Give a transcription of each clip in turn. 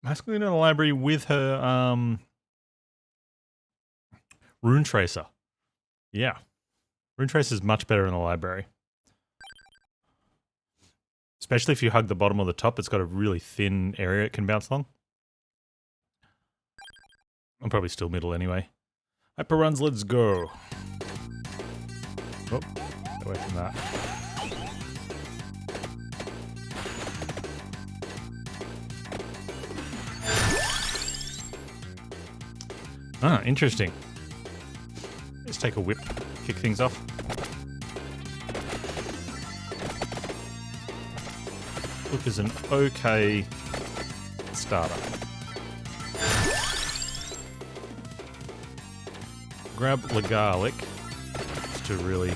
Pasqualina in the library with her rune tracer. Yeah. Rune tracer is much better in the library. Especially if you hug the bottom or the top, it's got a really thin area it can bounce along. I'm probably still middle anyway. Hyper runs, let's go. Oh, away from that. Ah, interesting. Let's take a whip, kick things off. Look is an okay starter. Grab the garlic just to really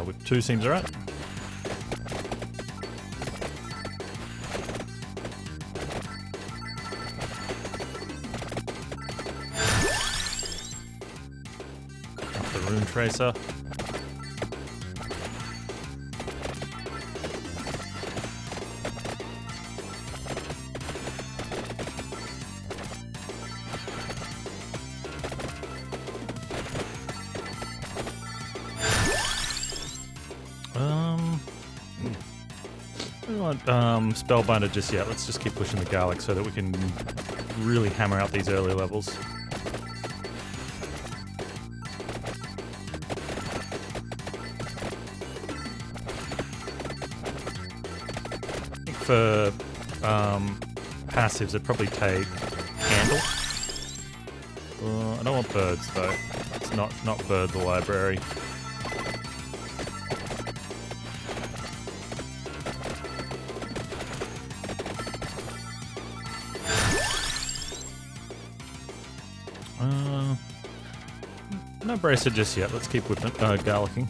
whip 2 seems alright. Rune tracer. I don't want Spellbinder just yet. Let's just keep pushing the garlic so that we can really hammer out these early levels. For passives, I'd probably take Candle. I don't want birds though. It's not bird the library. No bracer just yet. Let's keep whipping, garlicking.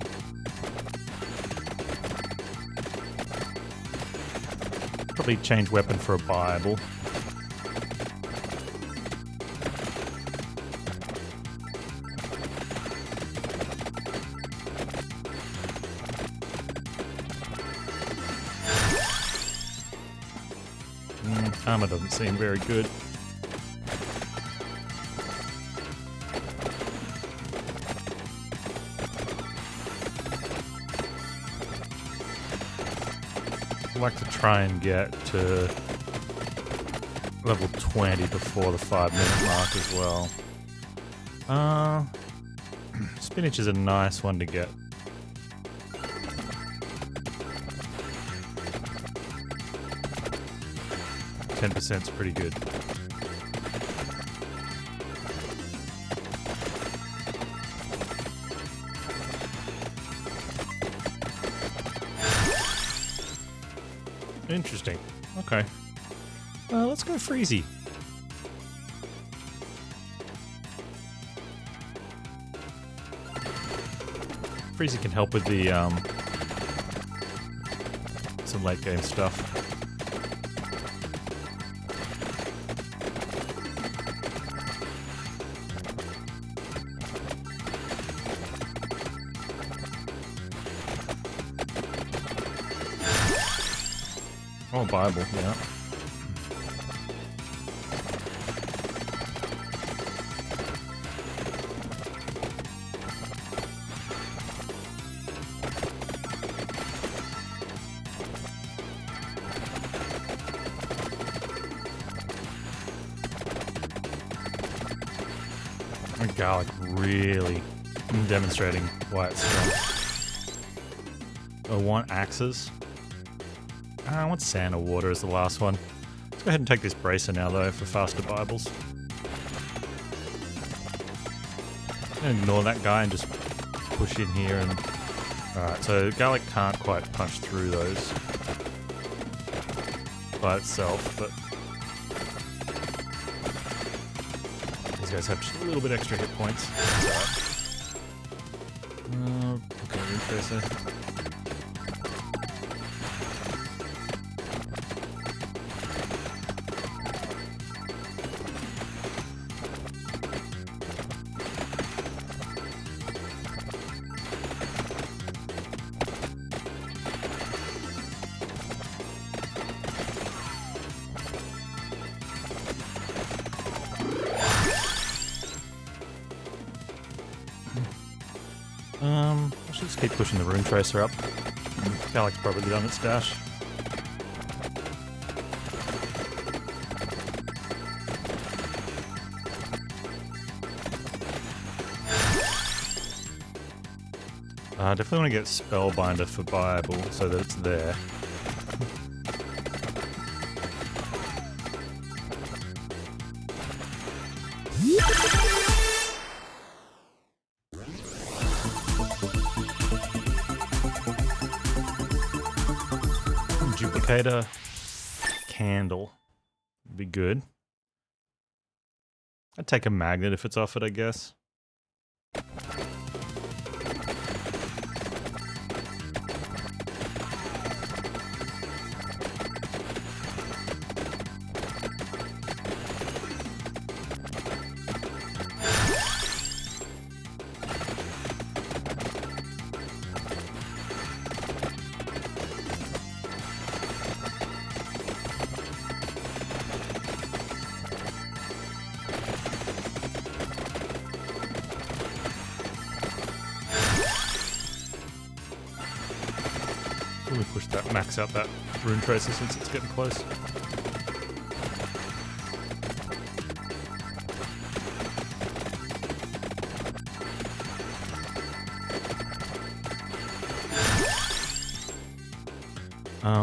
Probably change weapon for a Bible. Armor doesn't seem very good. I'd like to try and get to level 20 before the 5-minute mark as well. Spinach is a nice one to get. %'s pretty good. Interesting. Okay. Let's go Freezy. Freezy can help with the some late game stuff. Oh, Bible, yeah. And garlic really demonstrating why it's strong. I want axes. I want sand or water as the last one. Let's go ahead and take this bracer now though for faster Bibles. I'm gonna ignore that guy and just push in here and... Alright, so garlic can't quite punch through those by itself, but... These guys have just a little bit extra hit points. That's alright. Okay, root tracer. I should just keep pushing the rune tracer up. Galic's probably done its dash. Definitely want to get Spellbinder for Bible so that it's there. Duplicator candle would be good. I'd take a magnet if it's offered, I guess. Really push that, max out that rune tracer since it's getting close.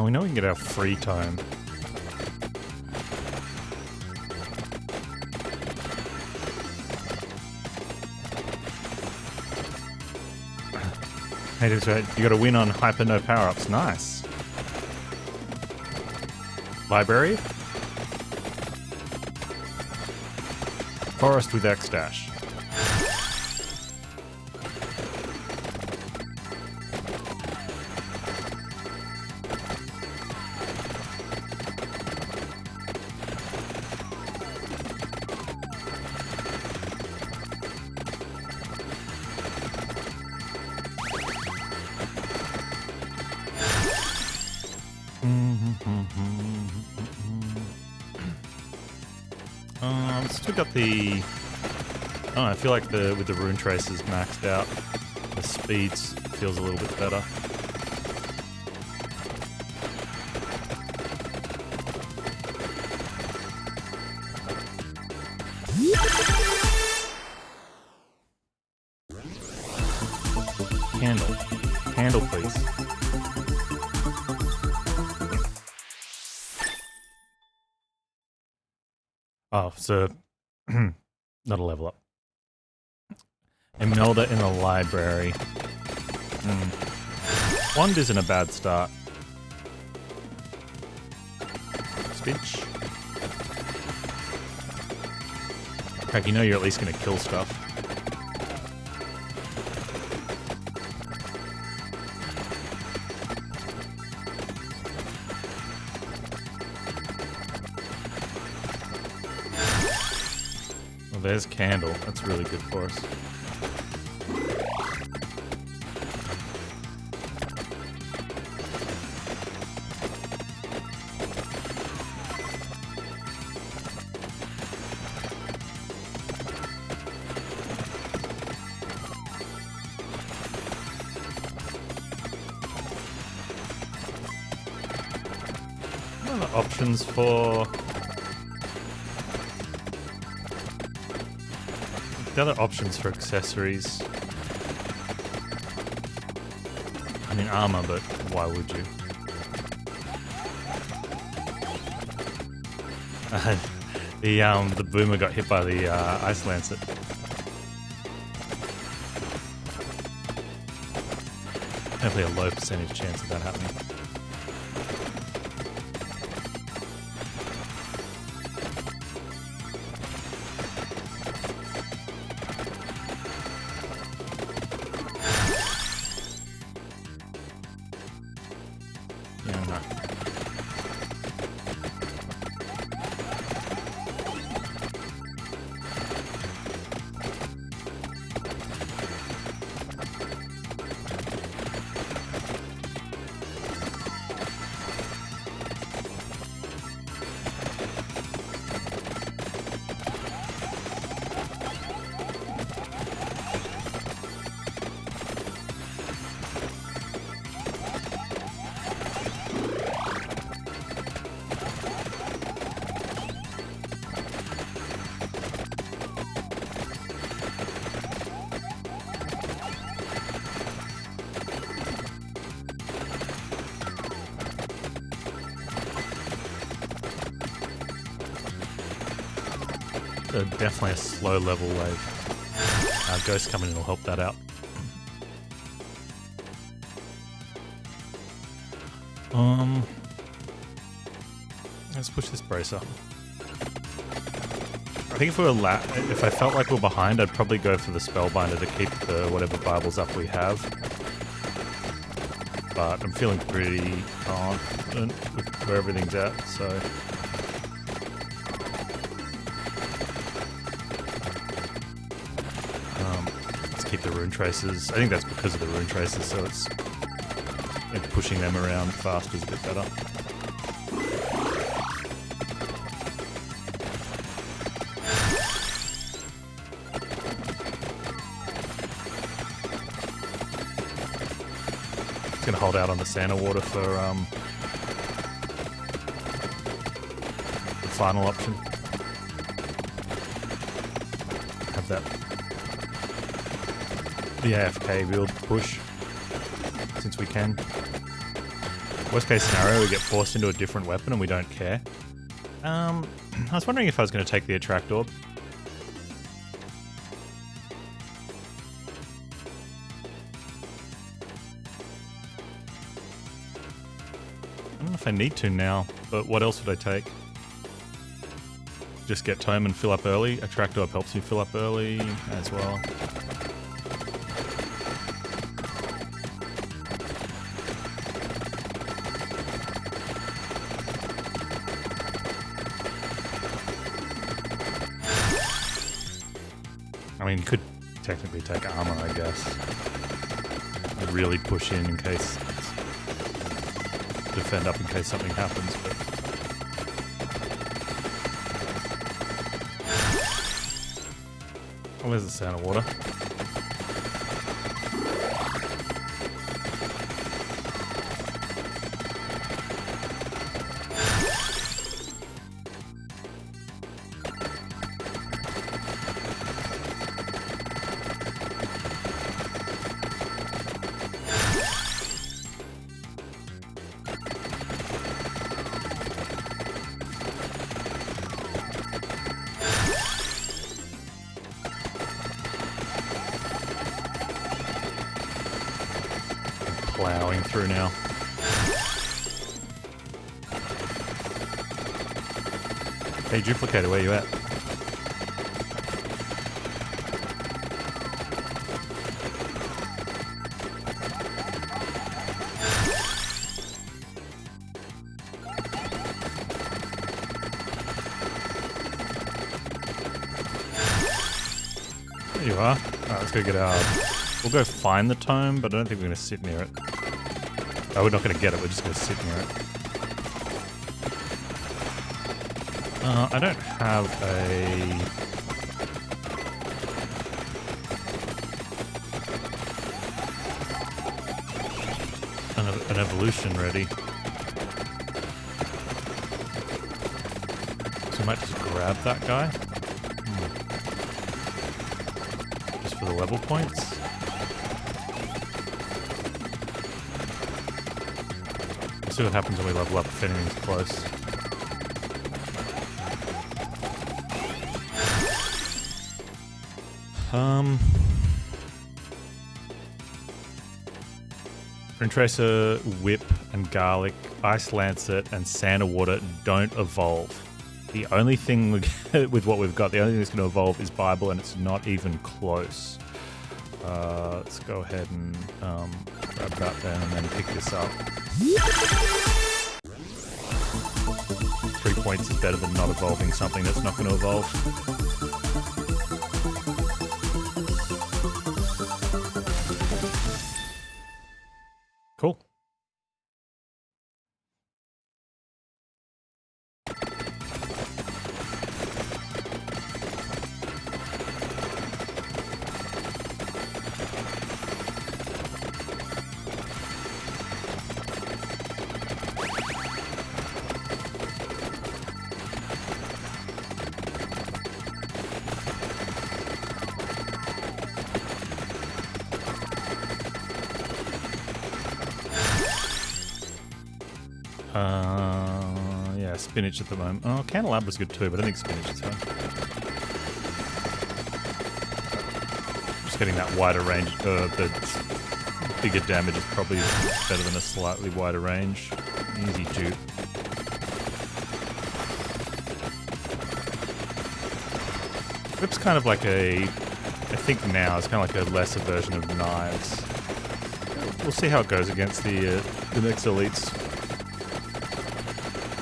We know we can get our free tome. Hey, that's right. You got to win on hyper no power-ups. Nice. Library. Forest with X dash. So we got the. Oh, I feel like with the rune tracers maxed out, the speeds feels a little bit better. Candle, candle, please. Oh, so not a level up. Emelda in the library. Wand isn't a bad start. Speech. Craig, you know you're at least going to kill stuff. There's Candle. That's really good for us. What are the options for... The other options for accessories. I mean armor, but why would you? The boomer got hit by the ice lancet. Definitely a low percentage chance of that happening. Definitely a slow level wave. Ghost coming in will help that out. Let's push this bracer. I think if I felt like we're behind, I'd probably go for the Spellbinder to keep the whatever Bibles up we have. But I'm feeling pretty confident with where everything's at, so... let's keep the Rune Tracers. I think that's because of the Rune Tracers, so it's... pushing them around faster is a bit better. Just gonna hold out on the Santa Water for the final option. Have that the AFK build push since we can. Worst case scenario, we get forced into a different weapon and we don't care. I was wondering if I was going to take the Attract Orb. I don't know if I need to now, but what else would I take? Just get Tome and fill up early. Attract Orb helps you fill up early as well. I mean, you could technically take armor, I guess. And really push in case... defend up in case something happens, but... Oh, where's the Santa Water? Plowing through now. Hey, Duplicator, where you at? There you are. Alright, let's go get our... We'll go find the tome, but I don't think we're going to sit near it. Oh, we're not going to get it, we're just going to sit near it. I don't have an evolution ready. So I might just grab that guy. Just for the level points. See what happens when we level up if anything's close. Rune Tracer, Whip, and Garlic, Ice Lancet, and Santa Water don't evolve. The only thing with what we've got, the only thing that's going to evolve is Bible, and it's not even close. Let's go ahead and grab that then and then pick this up. 3 points is better than not evolving something that's not going to evolve. Cool. Yeah, spinach at the moment. Oh, Candelabra's good too, but I think spinach is fine. Just getting that wider range, the bigger damage is probably better than a slightly wider range. Easy dupe. Whip's kind of like I think now it's kind of like a lesser version of knives. We'll see how it goes against the next elites.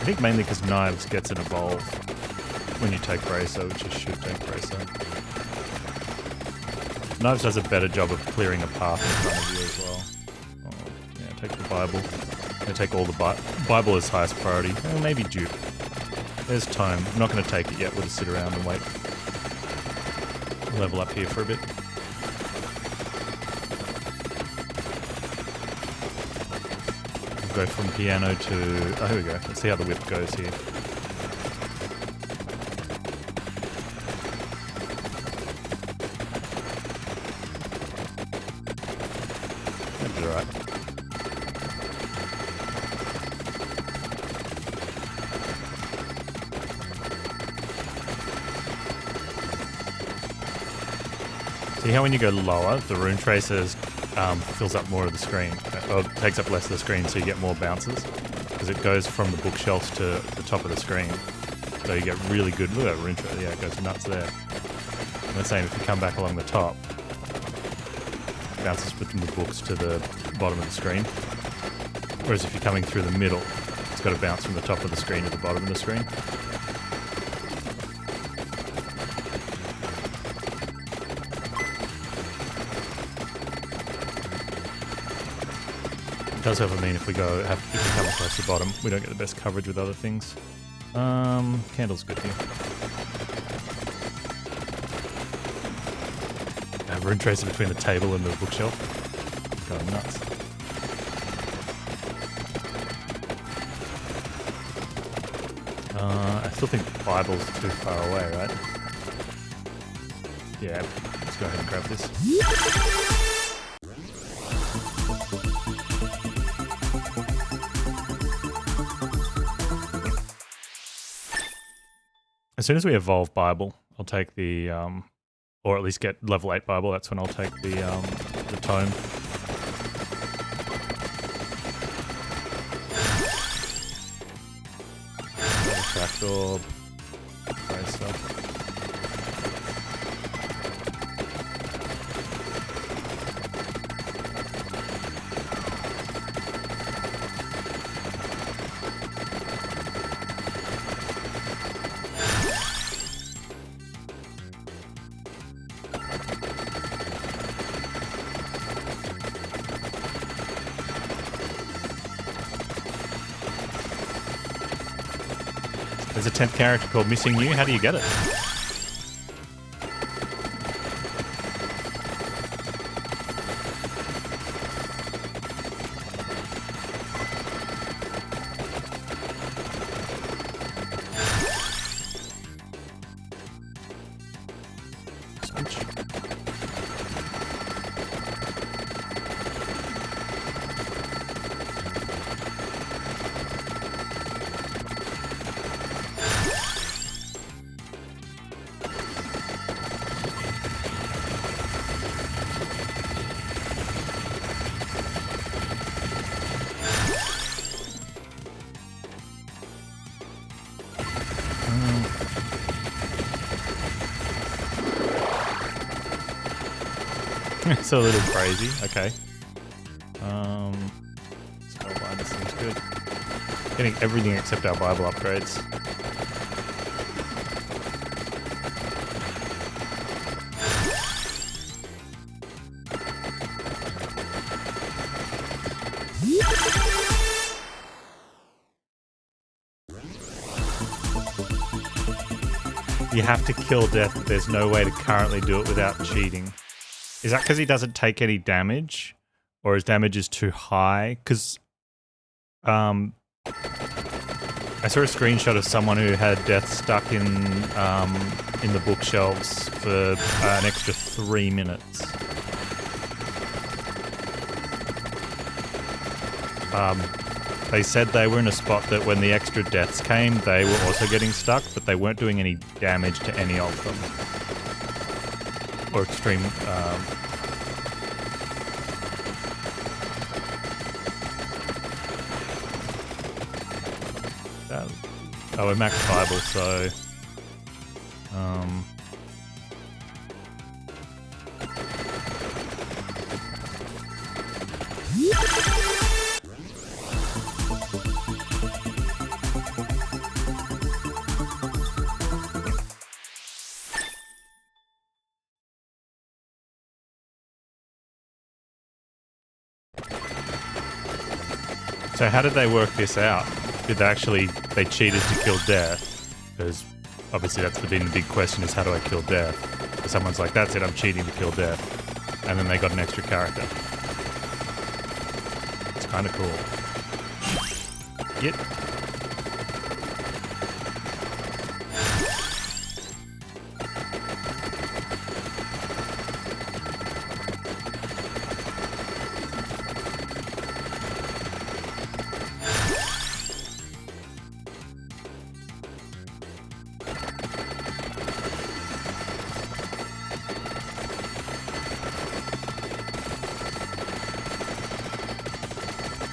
I think mainly because knives gets an evolve when you take bracer, which is shoot take bracer. Knives does a better job of clearing a path in front of you as well. Oh, yeah, take the Bible. I'm going to take all the Bible as highest priority. Maybe dupe. There's time. I'm not going to take it yet. We'll just sit around and wait. Level up here for a bit. We'll go from piano to... Oh, here we go. Let's see how the whip goes here. That'll be alright. See how when you go lower, the rune tracers fills up more of the screen, or takes up less of the screen, so you get more bounces, because it goes from the bookshelves to the top of the screen. So you get really good. Look at that rune tracer. Yeah, it goes nuts there. And the same if you come back along the top, it bounces from the books to the bottom of the screen. Whereas if you're coming through the middle, it's got to bounce from the top of the screen to the bottom of the screen. It does however mean if we come across the bottom, we don't get the best coverage with other things. Candle's good here. Rune tracer between the table and the bookshelf. Going nuts. I still think the Bible's too far away, right? Yeah, let's go ahead and grab this. As soon as we evolve Bible, I'll take the, or at least get level 8 Bible, that's when I'll take the tome. Track orb, bracer. There's a 10th character called Missing You. How do you get it? It's a little crazy. Okay. Snowball, this seems good. Getting everything except our Bible upgrades. You have to kill death, but there's no way to currently do it without cheating. Is that because he doesn't take any damage? Or his damage is too high? Because I saw a screenshot of someone who had death stuck in the bookshelves for an extra 3 minutes. They said they were in a spot that when the extra deaths came, they were also getting stuck, but they weren't doing any damage to any of them. or extreme. Oh, we're max fireball, so. So how did they work this out? Did they cheated to kill Death? Because obviously that's been the big question, is how do I kill Death? So someone's like, that's it, I'm cheating to kill Death. And then they got an extra character. It's kind of cool. Yep.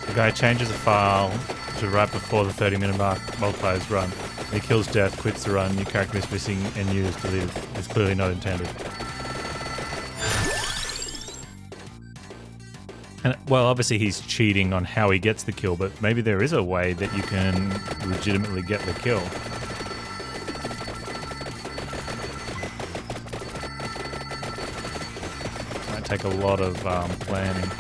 The guy changes a file to right before the 30-minute mark, multipliers run. He kills Death, quits the run, new character is missing, and new is deleted. It's clearly not intended. And, well, obviously he's cheating on how he gets the kill, but maybe there is a way that you can legitimately get the kill. Might take a lot of planning.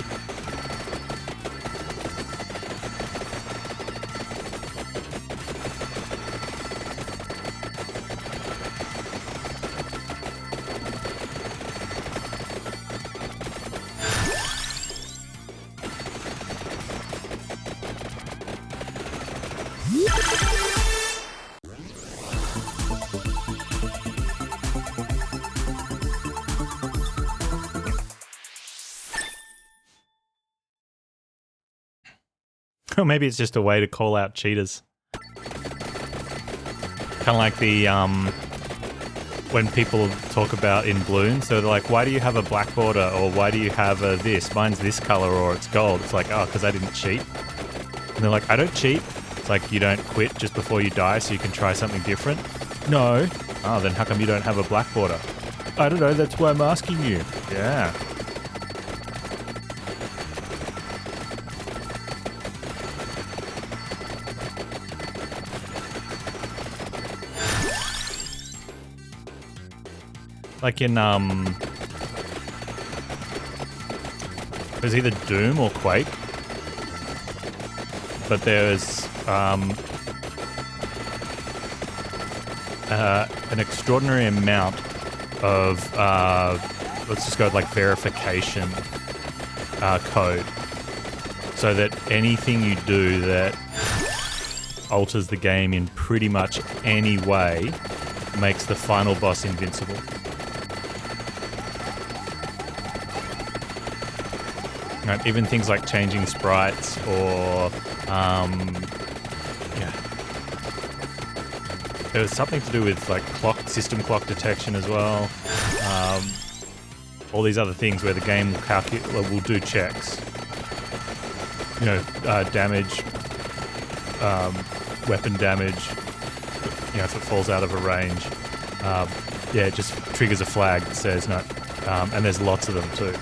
Or maybe it's just a way to call out cheaters. Kind of like the, when people talk about in Bloons, so they're like, why do you have a black border, or why do you have a this? Mine's this color, or it's gold. It's like, oh, because I didn't cheat. And they're like, I don't cheat. It's like, you don't quit just before you die so you can try something different? No. Oh, then how come you don't have a black border? I don't know, that's why I'm asking you. Yeah. Like in, it was either Doom or Quake, but there's an extraordinary amount of, let's just go with like verification code, so that anything you do that alters the game in pretty much any way makes the final boss invincible. Right, even things like changing sprites or, yeah. There was something to do with like system clock detection as well. All these other things where the game will do checks. You know, damage, weapon damage, you know, if it falls out of a range. Yeah, it just triggers a flag that says no, and there's lots of them too.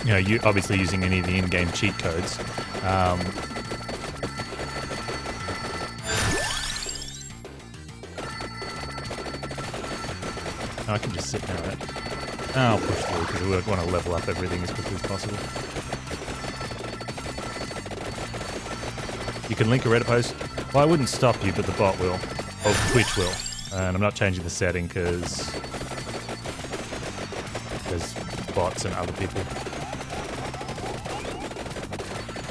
You know, you obviously using any of the in-game cheat codes. I can just sit down. I'll push through because we want to level up everything as quickly as possible. You can link a Reddit post. Well, I wouldn't stop you, but the bot will. Or Twitch will. And I'm not changing the setting because there's bots and other people.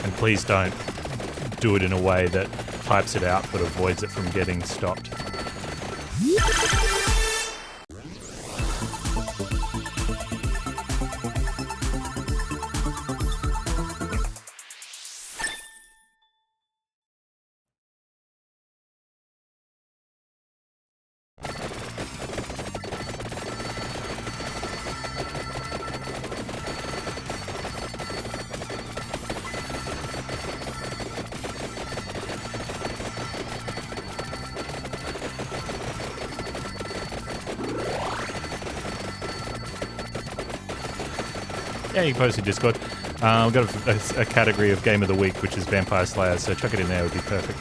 And please don't do it in a way that types it out but avoids it from getting stopped. Yeah, you can post in Discord. We've got a category of Game of the Week, which is Vampire Slayers, so chuck it in there would be perfect.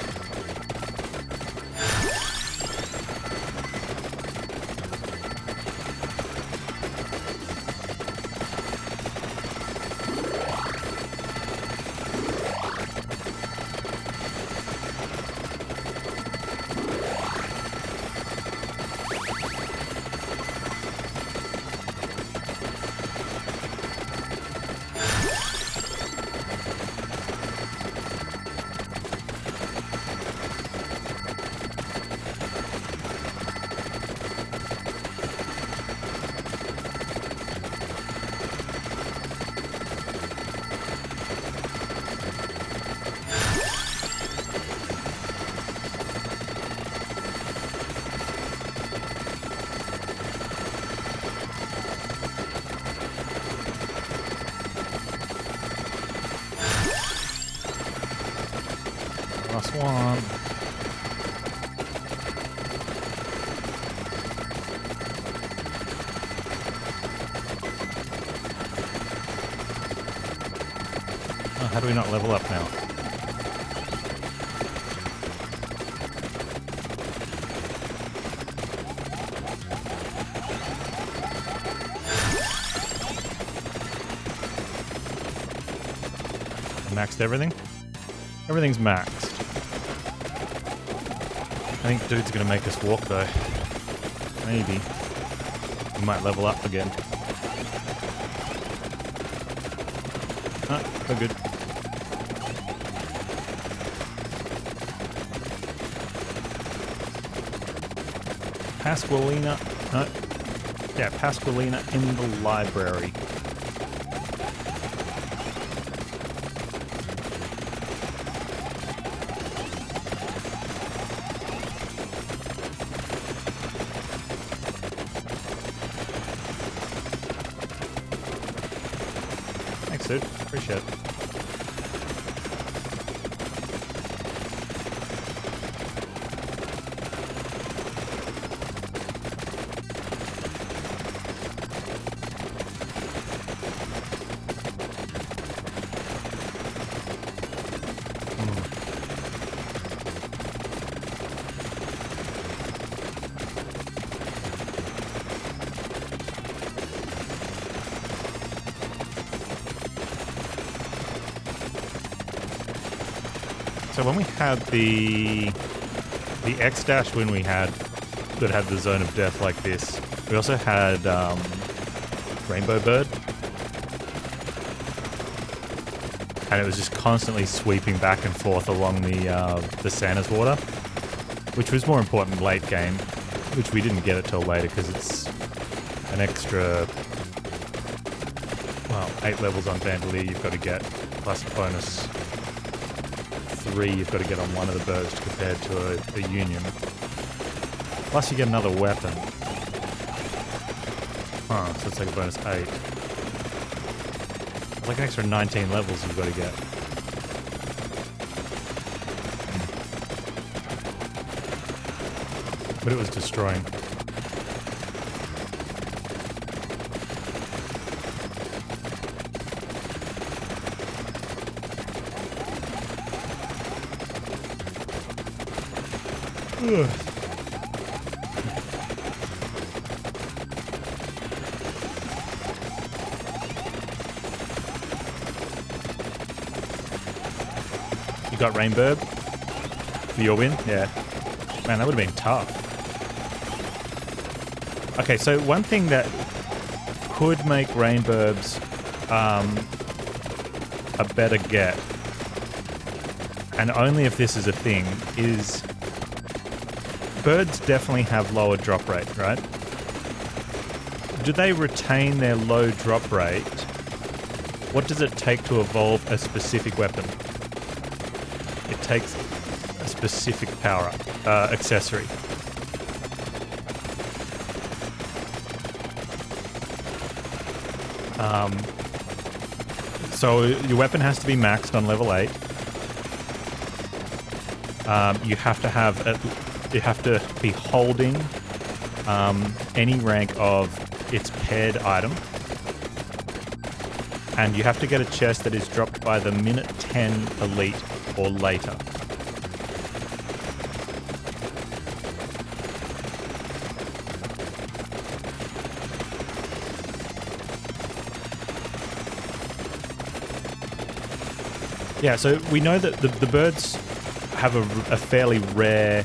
Last one. Oh, how do we not level up now? Maxed everything? Everything's maxed. I think dude's gonna make us walk though. Maybe. We might level up again. Ah, we're good. Pasqualina. No. Yeah, Pasqualina in the library. Thanks, dude. Appreciate it. So when we had the X-Dash when we had that had the Zone of Death like this, we also had Rainbow Bird. And it was just constantly sweeping back and forth along the Santa's Water, which was more important late game, which we didn't get it till later because it's an extra, well, 8 levels on Bandolier you've got to get, plus a bonus 3 you've got to get on one of the birds compared to a Union. Plus you get another weapon. Huh, so it's like a bonus 8. It's like an extra 19 levels you've got to get. But it was destroying. Ugh. You got Rainbow for your win? Yeah. Man, that would have been tough. Okay, so one thing that could make Rainburbs a better get, and only if this is a thing, is birds definitely have lower drop rate, right? Do they retain their low drop rate? What does it take to evolve a specific weapon? It takes a specific power accessory. So your weapon has to be maxed on level 8. You have to have you have to be holding any rank of its paired item. and you have to get a chest that is dropped by the minute 10 elite or later. Yeah, so we know that the birds have a fairly rare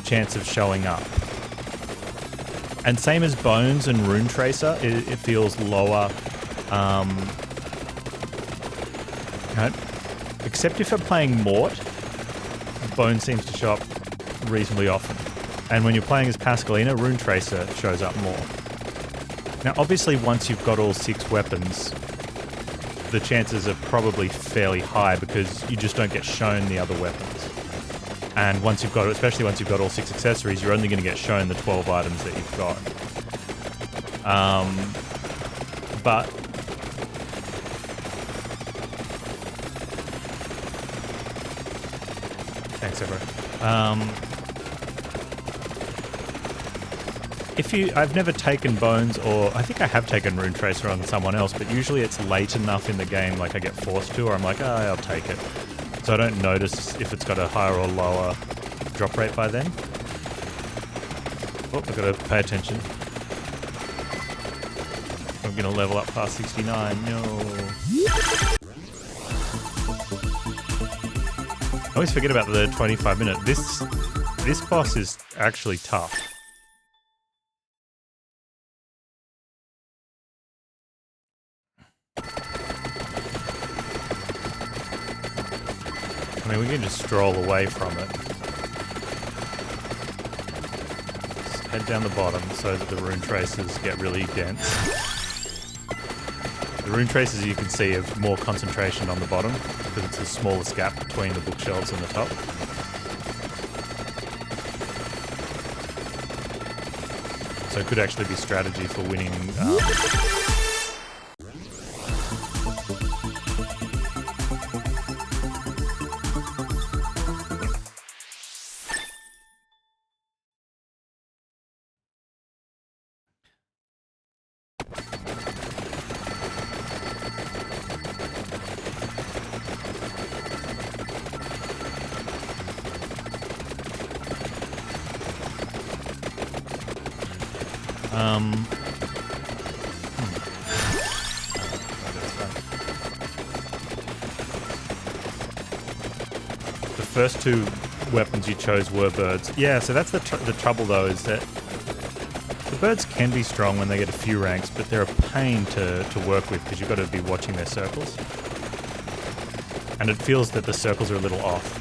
chance of showing up. And same as Bones and Rune Tracer, it feels lower. Except if you're playing Mort, Bones seems to show up reasonably often. And when you're playing as Pasqualina, Rune Tracer shows up more. Now, obviously, once you've got all 6 weapons, the chances are probably fairly high because you just don't get shown the other weapons. And once you've got, especially once you've got all 6 accessories, you're only going to get shown the 12 items that you've got. But thanks, everyone. I've never taken Bones, or I think I have taken Rune Tracer on someone else, but usually it's late enough in the game, like I get forced to, or I'm like, I'll take it. So I don't notice if it's got a higher or lower drop rate by then. Oh, I've got to pay attention. I'm going to level up past 69. No. I always forget about the 25-minute. This boss is actually tough. I mean, we can just stroll away from it. Just head down the bottom so that the rune tracers get really dense. The rune tracers, you can see, have more concentration on the bottom because it's the smallest gap between the bookshelves and the top. So it could actually be strategy for winning. The first 2 weapons you chose were birds. Yeah, so that's the trouble though, is that the birds can be strong when they get a few ranks, but they're a pain to work with because you've got to be watching their circles. And it feels that the circles are a little off.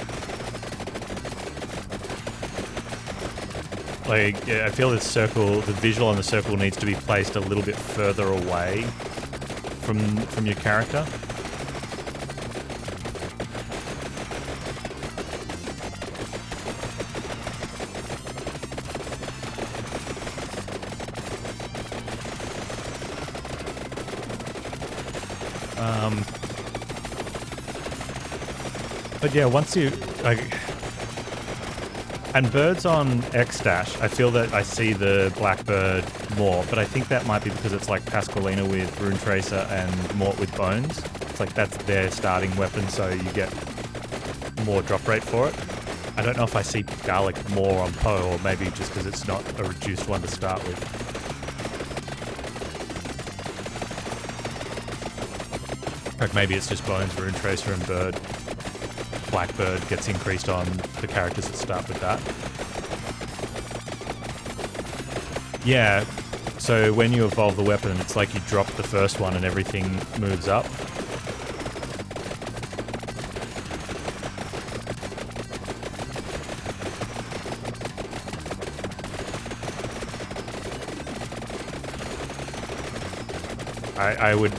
Like, yeah, I feel the visual on the circle needs to be placed a little bit further away from your character. But yeah, once you and birds on X-Dash, I feel that I see the blackbird more, but I think that might be because it's like Pasqualina with Rune Tracer and Mort with Bones. It's like that's their starting weapon, so you get more drop rate for it. I don't know if I see Garlic more on Poe, or maybe just because it's not a reduced one to start with. Like maybe it's just Bones, Rune Tracer, and Bird. Blackbird gets increased on the characters that start with that. Yeah, so when you evolve the weapon, it's like you drop the first one and everything moves up. I would...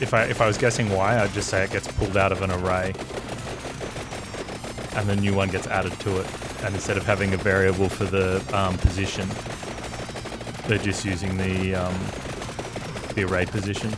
If I was guessing why, I'd just say it gets pulled out of an array and the new one gets added to it. And instead of having a variable for the position, they're just using the array position.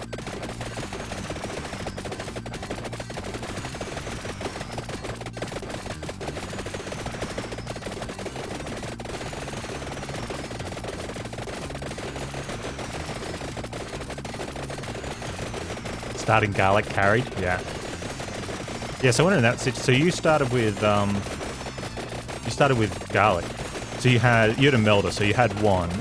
Starting garlic carried, yeah. Yeah, so when in that situation, so you started with garlic. So you had a melter, so you had wand,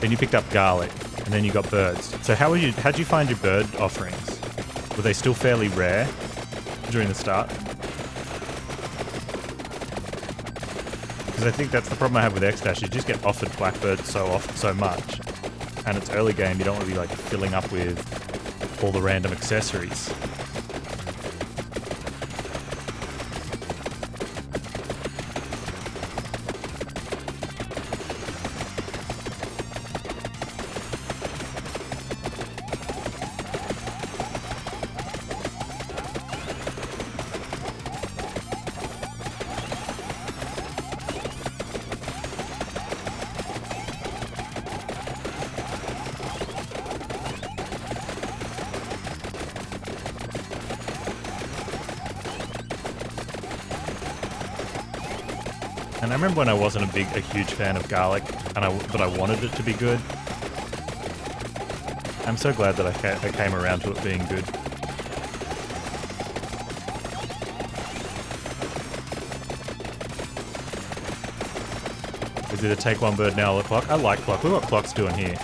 then you picked up garlic, and then you got birds. So how'd you find your bird offerings? Were they still fairly rare during the start? Because I think that's the problem I have with X-Dash, you just get offered blackbirds so much. And it's early game, you don't want to be like filling up with all the random accessories. And I remember when I wasn't a huge fan of garlic, but I wanted it to be good. I'm so glad that I came around to it being good. Is it a take one bird now or clock? I like clock. Look what clock's doing here.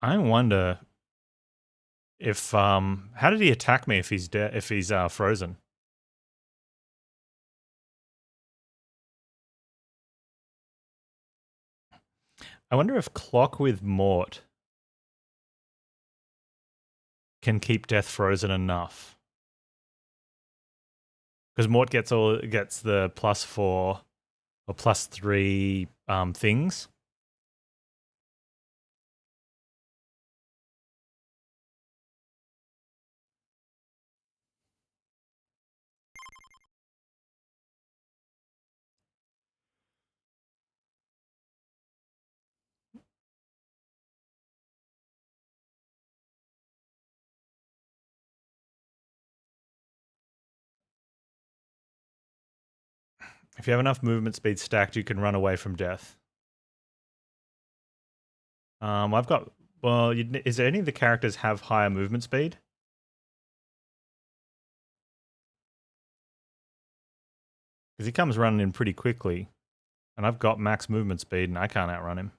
I wonder if how did he attack me if he's frozen? I wonder if clock with Mort can keep death frozen enough. Because Mort gets the +4 or +3 things. If you have enough movement speed stacked, you can run away from death. I've got... Well, is there any of the characters have higher movement speed? Because he comes running in pretty quickly. And I've got max movement speed and I can't outrun him.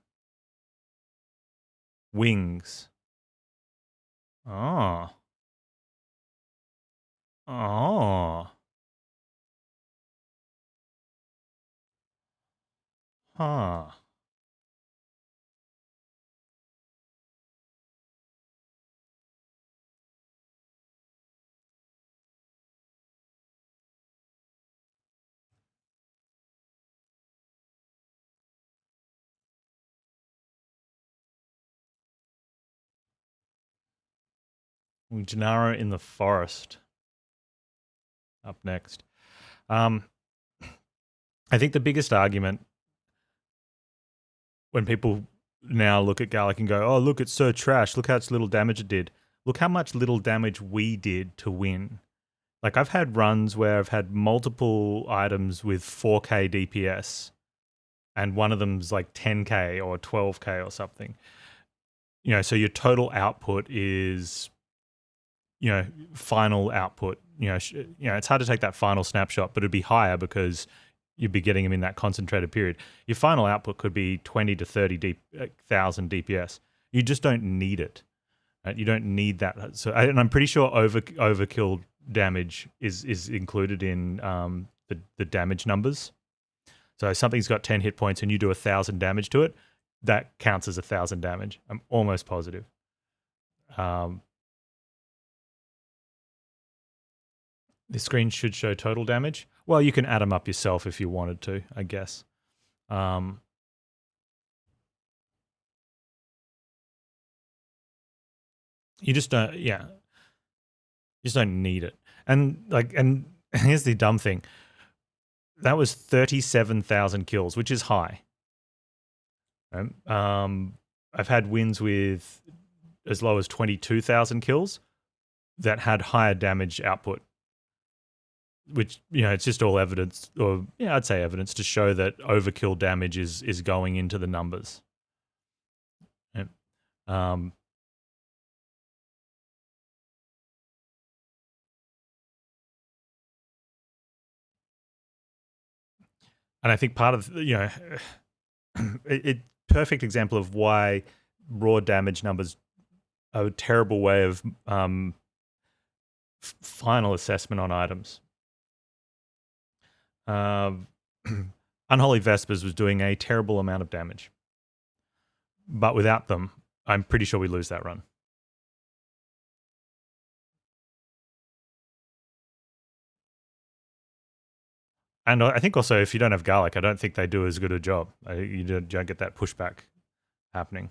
Wings. Oh. Oh. Huh. Gennaro in the forest. Up next. I think the biggest argument when people now look at Gallic and go, oh, look, it's so trash. Look how much little damage it did. Look how much little damage we did to win. Like, I've had runs where I've had multiple items with 4k DPS, and one of them's like 10k or 12k or something. You know, so your total output is, you know, final output. You know, it's hard to take that final snapshot, but it'd be higher because you'd be getting them in that concentrated period. Your final output could be 20 to 30,000 DPS. You just don't need it. Right? You don't need that. So, and I'm pretty sure overkill damage is included in the damage numbers. So if something's got 10 hit points and you do 1,000 damage to it, that counts as 1,000 damage. I'm almost positive. The screen should show total damage. Well, you can add them up yourself if you wanted to, I guess. You just don't, yeah. You just don't need it. And like, and here's the dumb thing. That was 37,000 kills, which is high. I've had wins with as low as 22,000 kills that had higher damage output, which, it's just all evidence, or I'd say evidence to show that overkill damage is going into the numbers. Yep. And I think part of, perfect example of why raw damage numbers are a terrible way of final assessment on items. Unholy Vespers was doing a terrible amount of damage, but without them, I'm pretty sure we lose that run. And I think also if you don't have garlic, I don't think they do as good a job. You don't get that pushback happening.